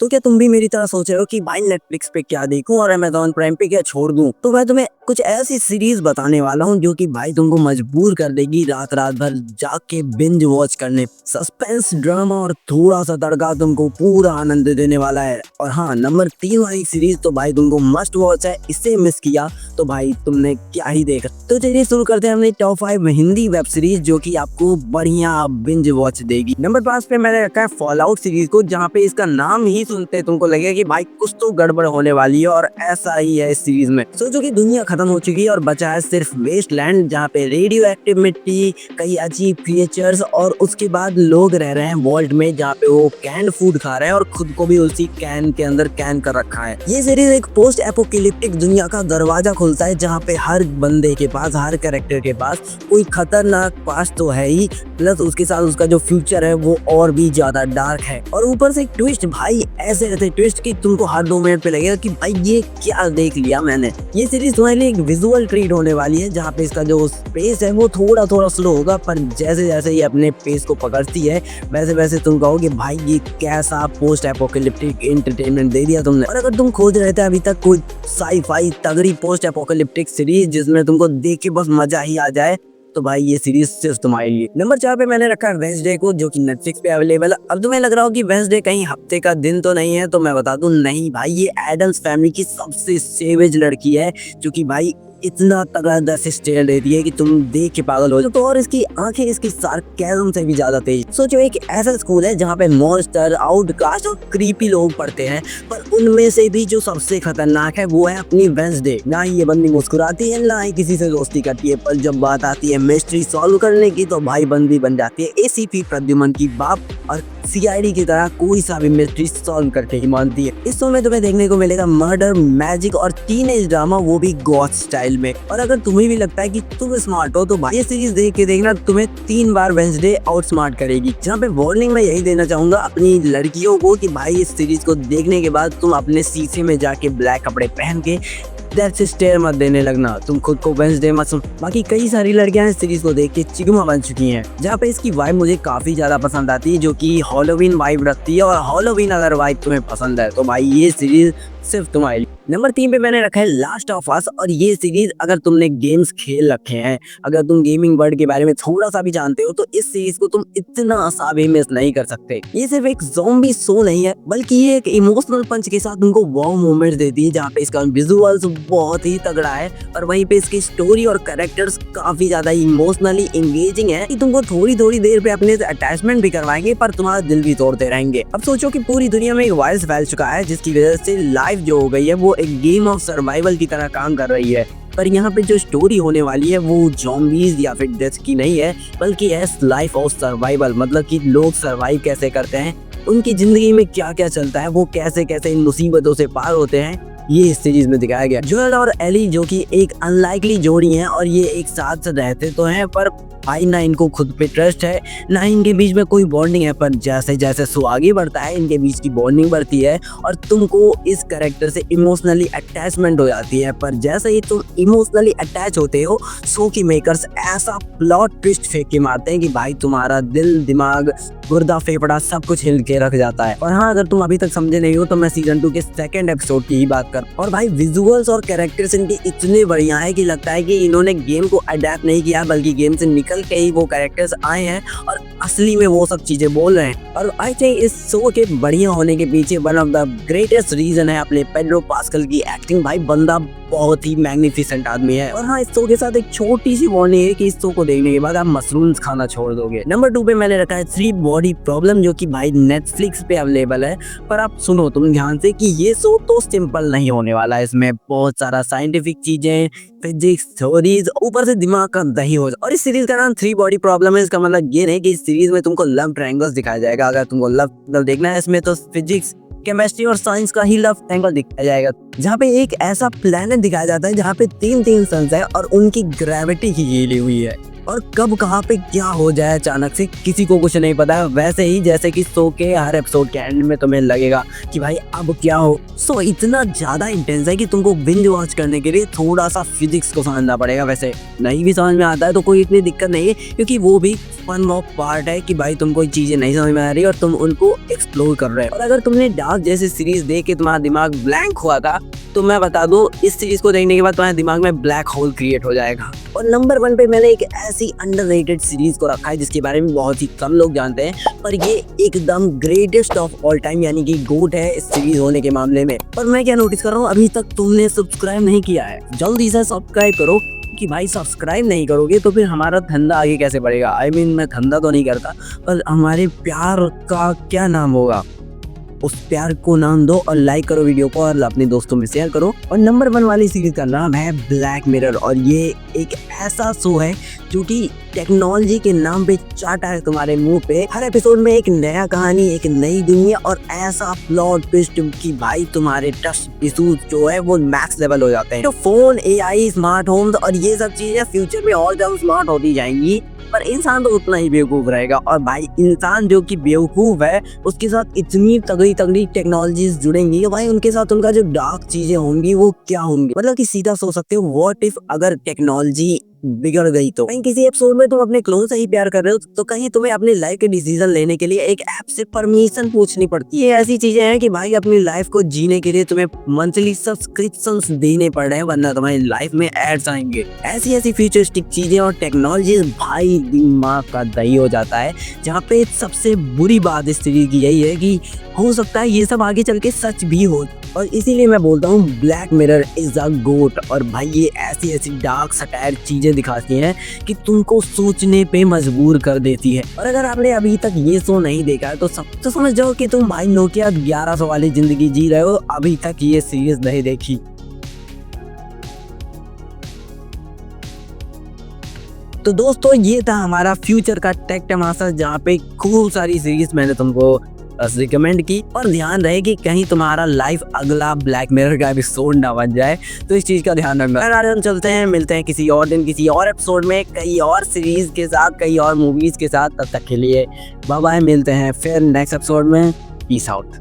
तो क्या तुम भी मेरी तरह सोच रहे हो कि भाई नेटफ्लिक्स पे क्या देखूं और अमेजोन प्राइम पे क्या छोड़ दूं? तो मैं तुम्हें कुछ ऐसी सीरीज बताने वाला हूं जो कि भाई तुमको मजबूर कर देगी रात रात भर जाग के बिंज वॉच करने। सस्पेंस, ड्रामा और थोड़ा सा तड़का तुमको पूरा आनंद देने वाला है। और हाँ, नंबर 3 वाली सीरीज तो भाई तुमको मस्ट वॉच है। इससे मिस किया तो भाई तुमने क्या ही देखा। तो चलिए शुरू करते हैं अपनी टॉप 5 हिंदी वेब सीरीज जो कि आपको बढ़िया बिंज वॉच देगी। नंबर 5 पे मैंने रखा है फॉलआउट सीरीज को, जहाँ पे इसका नाम ही सुनते तुमको लगेगा कि भाई कुछ तो गड़बड़ होने वाली है, और ऐसा ही है इस सीरीज में। सोचो कि दुनिया खत्म हो चुकी है और बचा है सिर्फ वेस्टलैंड, जहाँ पे रेडियो एक्टिव मिट्टी, कई अजीब क्रिएचर्स, और उसके बाद लोग रह रहे हैं वॉल्ट में, जहाँ पे वो कैंड फूड खा रहे हैं और खुद को भी उसी कैन के अंदर कैन कर रखा है। ये सीरीज एक पोस्ट एपोकैलिप्टिक दुनिया का दरवाजा खोलता है, जहाँ पे हर बंदे के पास, हर कैरेक्टर के पास कोई खतरनाक पास्ट तो है ही, प्लस उसके साथ उसका जो फ्यूचर है वो और भी ज्यादा डार्क है। और ऊपर से एक ट्विस्ट, भाई ऐसे ऐसे ट्विस्ट कि तुमको हर 2 मिनट पे लगेगा कि भाई ये क्या देख लिया मैंने। ये सीरीज तुम्हारे लिए एक विजुअल ट्रीट होने वाली है, जहाँ पे इसका जो पेस है वो थोड़ा थोड़ा स्लो होगा, पर जैसे जैसे ये अपने पेस को पकड़ती है वैसे वैसे तुम कहोगे भाई ये कैसा पोस्ट एपोकैलिप्टिक एंटरटेनमेंट दे दिया तुमने। और अगर तुम खोज रहे थे अभी तक कोई साई-फाई तगड़ी पोस्ट एपोकैलिप्टिक सीरीज जिसमें तुमको देख के बस मजा ही आ जाए, तो भाई ये सीरीज सिर्फ तुम्हारे लिए। नंबर 4 पे मैंने रखा है वेंसडे को, जो कि नेटफ्लिक्स पे अवेलेबल है। अब तुम्हें लग रहा हो कि वेंसडे कहीं हफ्ते का दिन तो नहीं है, तो मैं बता दूं नहीं भाई, ये एडम्स फैमिली की सबसे सेवेज लड़की है, जो कि भाई इतना तगड़ा स्टेयर देती है कि तुम देख के पागल हो जाओ। तो और इसकी आंखें इसकी सार्केज्म से भी ज्यादा तेज। सोचो एक ऐसा स्कूल है जहाँ पे मॉन्स्टर, आउटकास्ट और क्रीपी लोग पढ़ते हैं, पर उनमें से भी जो सबसे खतरनाक है वो है अपनी वेंसडे। ना ही ये बंदी मुस्कुराती है, ना ही किसी से दोस्ती करती है, पर जब बात आती है मिस्ट्री सॉल्व करने की तो भाई बंदी बन जाती है एसीपी प्रद्युमन की बाप, और सीआईडी की तरह कोई सा भी मिस्ट्री सॉल्व करके ही मानती है। इस शो में तुम्हें देखने को मिलेगा मर्डर, मैजिक और टीनेज ड्रामा, वो भी गॉथ स्टाइल में। और अगर तुम्हें भी लगता है कि तुम स्मार्ट हो तो भाई ये सीरीज देख के देखना, तुम्हें 3 बार वेंसडे आउट स्मार्ट करेगी। जहाँ पे वार्निंग मैं यही देना चाहूंगा अपनी लड़कियों को कि भाई इस सीरीज को देखने के बाद तुम अपने शीशे में जाके ब्लैक कपड़े पहन के डेथ स्टेयर मत देने लगना, तुम खुद को वेंसडे मत सुन। बाकी कई सारी लड़कियां इस सीरीज को देख के चिगमा बन चुकी हैं, जहाँ पे इसकी वाइब मुझे काफी ज्यादा पसंद आती है, जो कि हॉलोवीन वाइब रखती है। और हॉलोवीन अगर वाइब तुम्हें पसंद है तो भाई ये सीरीज सिर्फ तुम्हारे लिए। नंबर 3 पे मैंने रखा है लास्ट ऑफ अस, और ये सीरीज अगर तुमने गेम्स खेल रखे हैं, अगर तुम गेमिंग वर्ल्ड के बारे में थोड़ा सा भी जानते हो, तो इस सीरीज को तुम इतना सा भी मिस नहीं कर सकते। ये सिर्फ एक ज़ॉम्बी शो नहीं है, बल्कि ये एक इमोशनल पंच के साथ तुमको वाव मोमेंट्स देती है, जहाँ पे इसका विजुअल्स बहुत ही तगड़ा है, और वहीं पे इसकी स्टोरी और कैरेक्टर्स काफी ज्यादा इमोशनली एंगेजिंग है कि तुमको थोड़ी थोड़ी देर पे अपने से अटैचमेंट भी करवाएंगे, पर तुम्हारा दिल भी तोड़ते रहेंगे। अब सोचो कि पूरी दुनिया में एक वायरस फैल चुका है, जिसकी वजह से लाइफ जो हो गई है वो एक गेम ऑफ सर्वाइवल की तरह काम कर रही है। पर यहाँ पे जो स्टोरी होने वाली है वो ज़ॉम्बीज या फिर डेथ की नहीं है, बल्कि है लाइफ ऑफ सर्वाइवल। मतलब कि लोग सर्वाइव कैसे करते हैं, उनकी जिंदगी में क्या क्या चलता है, वो कैसे कैसे इन मुसीबतों से पार होते हैं, ये इस सीरीज में दिखाया गया। जोएल और एली जो कि एक अनलाइकली जोड़ी हैं, और ये एक साथ रहते तो हैं, पर भाई ना इनको खुद पे ट्रस्ट है, ना इनके बीच में कोई बॉन्डिंग है। पर जैसे जैसे शो आगे बढ़ता है इनके बीच की बॉन्डिंग बढ़ती है, और तुमको इस कैरेक्टर से इमोशनली अटैचमेंट हो जाती है। पर जैसे ही तुम इमोशनली अटैच होते हो, शो की मेकर्स ऐसा प्लॉट ट्विस्ट फेंक के मारते हैं कि भाई तुम्हारा दिल, दिमाग, गुर्दा, फेफड़ा सब कुछ हिल के रख जाता है। और हाँ, अगर तुम अभी तक समझे नहीं हो तो मैं सीजन 2 के 2nd एपिसोड की ही बात कर। और भाई विजुअल्स और कैरेक्टर्स इनके इतने बढ़िया है कि लगता है कि इन्होंने गेम को अडेप्ट नहीं किया, बल्कि गेम से निकल के ही वो कैरेक्टर्स आए हैं और असली में वो सब चीजें बोल रहे हैं। और आई थिंक इस शो के बढ़िया होने के पीछे one of the greatest reason है अपने पेड्रो पास्कल की एक्टिंग। भाई बंदा बहुत ही मैग्निफिसेंट आदमी है। और हाँ, इस शो के साथ एक छोटी सी वार्निंग है कि इस शो को देखने के बाद आप मशरूम्स खाना छोड़ दोगे। नंबर 2 पे मैंने रखा है 3 बॉडी प्रॉब्लम, जो कि भाई नेटफ्लिक्स पे अवेलेबल है। पर आप सुनो तुम ध्यान से कि ये शो तो सिंपल नहीं होने वाला है, इसमें बहुत सारा साइंटिफिक चीजें, फिजिक्स, थ्योरीज, ऊपर से दिमाग का दही हो जाए। और इस सीरीज का नाम 3 बॉडी प्रॉब्लम है। इसका मतलब ये नहीं कि इस सीरीज में तुमको लव ट्रायंगल्स दिखाया जाएगा। अगर तुमको लव देखना है, इसमें तो फिजिक्स, केमिस्ट्री और साइंस का ही लव एंगल दिखाया जाएगा, जहाँ पे एक ऐसा प्लेनेट दिखाया जाता है जहाँ पे 3 सन्स है और उनकी ग्रेविटी ही हिली हुई है। और कब कहाँ पे क्या हो जाए अचानक से किसी को कुछ नहीं पता है। वैसे ही जैसे कि शो के हर एपिसोड के एंड में तुम्हें लगेगा कि भाई अब क्या हो। सो इतना ज्यादा इंटेंस है कि तुमको बिंज वॉच करने के लिए थोड़ा सा फिजिक्स को समझना पड़ेगा। वैसे नहीं भी समझ में आता है तो कोई इतनी दिक्कत नहीं है, क्योंकि वो भी फन ऑफ पार्ट है कि भाई तुमको चीजें नहीं समझ में आ रही और तुम उनको एक्सप्लोर कर रहे हो। और अगर तुमने डार्क जैसी सीरीज देख के तुम्हारा दिमाग ब्लैंक हुआ था तो मैं बता दूं, इस सीरीज को देखने के बाद तुम्हारे दिमाग में ब्लैक होल क्रिएट हो जाएगा। और नंबर 1 पे मैंने एक ऐसी अंडररेटेड सीरीज को रखा है जिसके बारे में बहुत ही कम लोग जानते हैं, पर ये एकदम ग्रेटेस्ट ऑफ ऑल टाइम यानी कि गोट है इस सीरीज होने के मामले में। पर मैं क्या नोटिस कर रहा हूँ, अभी तक तुमने सब्सक्राइब नहीं किया है, जल्दी से सब्सक्राइब करो। कि भाई सब्सक्राइब नहीं करोगे तो फिर हमारा धंधा आगे कैसे बढ़ेगा। आई मीन मैं धंधा तो नहीं करता, पर हमारे प्यार का क्या नाम होगा, उस प्यार को नाम दो और लाइक करो वीडियो को और अपने दोस्तों में शेयर करो। और नंबर 1 वाली सीरीज का नाम है ब्लैक मिरर, और ये एक ऐसा शो है जो कि टेक्नोलॉजी के नाम पे चाटा है तुम्हारे मुंह पे। हर एपिसोड में एक नया कहानी, एक नई दुनिया और ऐसा प्लॉट ट्विस्ट कि भाई तुम्हारे ट्रस्ट इश्यूज जो है वो मैक्स लेवल हो जाते हैं। तो फोन, एआई, स्मार्ट होम्स और ये सब चीजें फ्यूचर में और ज्यादा स्मार्ट होती जाएंगी, पर इंसान तो उतना ही बेवकूफ रहेगा। और भाई इंसान जो कि बेवकूफ है उसके साथ इतनी तगड़ी तगड़ी टेक्नोलॉजीज जुड़ेंगी कि भाई उनके साथ उनका जो डार्क चीजें होंगी वो क्या होंगी। मतलब कि सीधा सोच सकते हो, व्हाट इफ अगर टेक्नोलॉजी बिगड़ गई तो। कहीं किसी एपिसोड में तुम अपने क्लोन से ही प्यार कर रहे हो तो कहीं तुम्हें अपनी लाइफ के डिसीजन लेने के लिए एक ऐप से परमिशन पूछनी पड़ती है। ये ऐसी चीजें हैं कि भाई अपनी लाइफ को जीने के लिए तुम्हें मंथली सब्सक्रिप्शंस देने पड़ रहे हैं, वरना तुम्हारी लाइफ में एड्स आएंगे। ऐसी ऐसी फ्यूचरिस्टिक चीजें और टेक्नोलॉजी भाई दिमाग का दही हो जाता है। जहाँ पे सबसे बुरी बात इस सीरीज की यही है कि हो सकता है ये सब आगे चल के सच भी हो, और इसीलिए मैं बोलता हूँ ब्लैक मिरर इज अ गोट। और भाई ये ऐसी ऐसी डार्क सटायर चीजें दिखाती हैं कि तुमको सोचने पे मजबूर कर देती है। और अगर आपने अभी तक ये शो नहीं देखा है तो समझ जाओ कि तुम भाई नोकिया 1100 वाली जिंदगी जी रहे हो, अभी तक ये सीरीज नहीं देखी। तो दोस्तों ये था हमारा फ्यूचर का टेक तमाशा, जहाँ पे खूब सारी सीरीज मैंने तुमको रिकमेंड की। और ध्यान रहे कि कहीं तुम्हारा लाइफ अगला ब्लैक मिरर का एपिसोड ना बन जाए, तो इस चीज का ध्यान रखना। हम चलते हैं, मिलते हैं किसी और दिन किसी और एपिसोड में कई और सीरीज के साथ, कई और मूवीज के साथ। तब तक के लिए बाय बाय, मिलते हैं फिर नेक्स्ट एपिसोड में। Peace out.